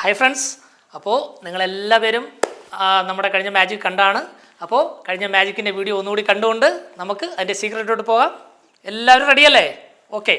Hi friends, അപ്പോൾ നിങ്ങളെല്ലാവരും നമ്മുടെ കഴിഞ്ഞ മാജിക് കണ്ടാണ്. അപ്പോൾ കഴിഞ്ഞ മാജിക്കിൻ്റെ വീഡിയോ ഒന്നുകൂടി കണ്ടുകൊണ്ട് നമുക്ക് അതിൻ്റെ സീക്രട്ടോട്ട് പോകാം. എല്ലാവരും റെഡിയല്ലേ? ഓക്കെ.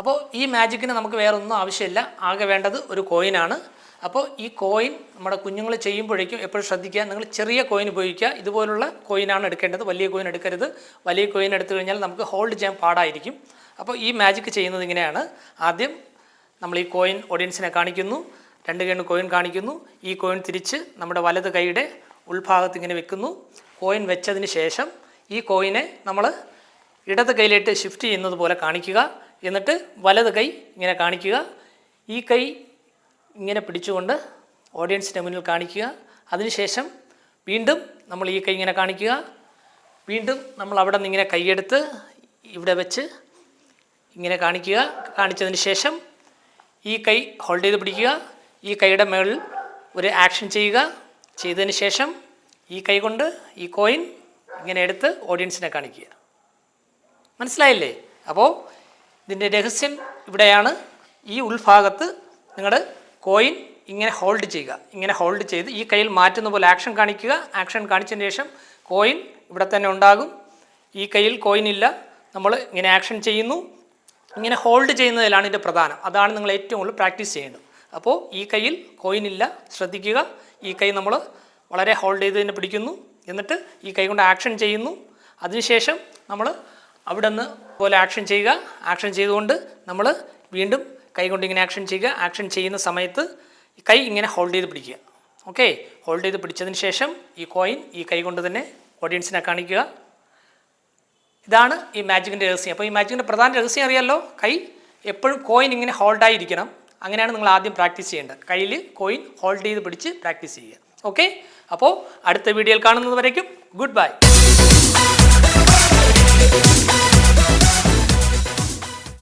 അപ്പോൾ ഈ മാജിക്കിന് നമുക്ക് വേറെ ഒന്നും ആവശ്യമില്ല. ആകെ വേണ്ടത് ഒരു കോയിനാണ്. അപ്പോൾ ഈ കോയിൻ നമ്മുടെ കുഞ്ഞുങ്ങൾ ചെയ്യുമ്പോഴേക്കും എപ്പോഴും ശ്രദ്ധിക്കുക, നിങ്ങൾ ചെറിയ കോയിൻ ഉപയോഗിക്കുക. ഇതുപോലുള്ള കോയിനാണ് എടുക്കേണ്ടത്, വലിയ കോയിൻ എടുക്കരുത്. വലിയ കോയിൻ എടുത്തു കഴിഞ്ഞാൽ നമുക്ക് ഹോൾഡ് ചെയ്യാൻ പാടായിരിക്കും. അപ്പോൾ ഈ മാജിക്ക് ചെയ്യുന്നത് ഇങ്ങനെയാണ്. ആദ്യം നമ്മൾ ഈ കോയിൻ ഓഡിയൻസിനെ കാണിക്കുന്നു, 2 കണ്ണ് കോയിൻ കാണിക്കുന്നു. ഈ കോയിൻ തിരിച്ച് നമ്മുടെ വലത് കൈയുടെ ഉൾഭാഗത്ത് ഇങ്ങനെ വെക്കുന്നു. കോയിൻ വെച്ചതിന് ശേഷം ഈ കോയിനെ നമ്മൾ ഇടത് കൈയിലേക്ക് ഷിഫ്റ്റ് ചെയ്യുന്നത് പോലെ കാണിക്കുക. എന്നിട്ട് വലത് കൈ ഇങ്ങനെ കാണിക്കുക. ഈ കൈ ഇങ്ങനെ പിടിച്ചുകൊണ്ട് ഓഡിയൻസിൻ്റെ മുന്നിൽ കാണിക്കുക. അതിനുശേഷം വീണ്ടും നമ്മൾ ഈ കൈ ഇങ്ങനെ കാണിക്കുക. വീണ്ടും നമ്മൾ അവിടെ നിന്ന് ഇങ്ങനെ കൈയെടുത്ത് ഇവിടെ വെച്ച് ഇങ്ങനെ കാണിക്കുക. കാണിച്ചതിന് ശേഷം ഈ കൈ ഹോൾഡ് ചെയ്ത് പിടിക്കുക. ഈ കൈയുടെ മുകളിൽ ഒരു ആക്ഷൻ ചെയ്യുക. ചെയ്തതിന് ശേഷം ഈ കൈ കൊണ്ട് ഈ കോയിൻ ഇങ്ങനെ എടുത്ത് ഓഡിയൻസിനെ കാണിക്കുക. മനസ്സിലായില്ലേ? അപ്പോൾ ഇതിൻ്റെ രഹസ്യം ഇവിടെയാണ്. ഈ ഉൾഭാഗത്ത് നിങ്ങളുടെ കോയിൻ ഇങ്ങനെ ഹോൾഡ് ചെയ്യുക. ഇങ്ങനെ ഹോൾഡ് ചെയ്ത് ഈ കയ്യിൽ മാറ്റുന്ന പോലെ ആക്ഷൻ കാണിക്കുക. ആക്ഷൻ കാണിച്ചതിന് ശേഷം കോയിൻ ഇവിടെ തന്നെ ഉണ്ടാകും. ഈ കയ്യിൽ കോയിൻ ഇല്ല, നമ്മൾ ഇങ്ങനെ ആക്ഷൻ ചെയ്യുന്നു. ഇങ്ങനെ ഹോൾഡ് ചെയ്യുന്നതിലാണ് ഇതിൻ്റെ പ്രധാനം. അതാണ് നിങ്ങൾ ഏറ്റവും കൂടുതൽ പ്രാക്ടീസ് ചെയ്യേണ്ടത്. അപ്പോൾ ഈ കയ്യിൽ കോയിൻ ഇല്ല, ശ്രദ്ധിക്കുക. ഈ കൈ നമ്മൾ വളരെ ഹോൾഡ് ചെയ്ത് തന്നെ പിടിക്കുന്നു. എന്നിട്ട് ഈ കൈ കൊണ്ട് ആക്ഷൻ ചെയ്യുന്നു. അതിനുശേഷം നമ്മൾ അവിടെ നിന്ന് പോലെ ആക്ഷൻ ചെയ്യുക. ആക്ഷൻ ചെയ്തുകൊണ്ട് നമ്മൾ വീണ്ടും കൈ കൊണ്ട് ഇങ്ങനെ ആക്ഷൻ ചെയ്യുക. ആക്ഷൻ ചെയ്യുന്ന സമയത്ത് കൈ ഇങ്ങനെ ഹോൾഡ് ചെയ്ത് പിടിക്കുക. ഓക്കെ, ഹോൾഡ് ചെയ്ത് പിടിച്ചതിന് ശേഷം ഈ കോയിൻ ഈ കൈ കൊണ്ട് തന്നെ ഓഡിയൻസിനെ കാണിക്കുക. ഇതാണ് ഈ മാജിക്കിൻ്റെ രഹസ്യം. അപ്പോൾ ഈ മാജിക്കിൻ്റെ പ്രധാന രഹസ്യം അറിയാമല്ലോ, കൈ എപ്പോഴും കോയിൻ ഇങ്ങനെ ഹോൾഡായിരിക്കണം. അങ്ങനെയാണ് നിങ്ങൾ ആദ്യം പ്രാക്ടീസ് ചെയ്യേണ്ടത്. കയ്യിൽ കോയിൻ ഹോൾഡ് ചെയ്ത് പിടിച്ച് പ്രാക്ടീസ് ചെയ്യുക. ഓക്കെ, അപ്പോൾ അടുത്ത വീഡിയോയിൽ കാണുന്നത് വരയ്ക്കും ഗുഡ് ബൈ.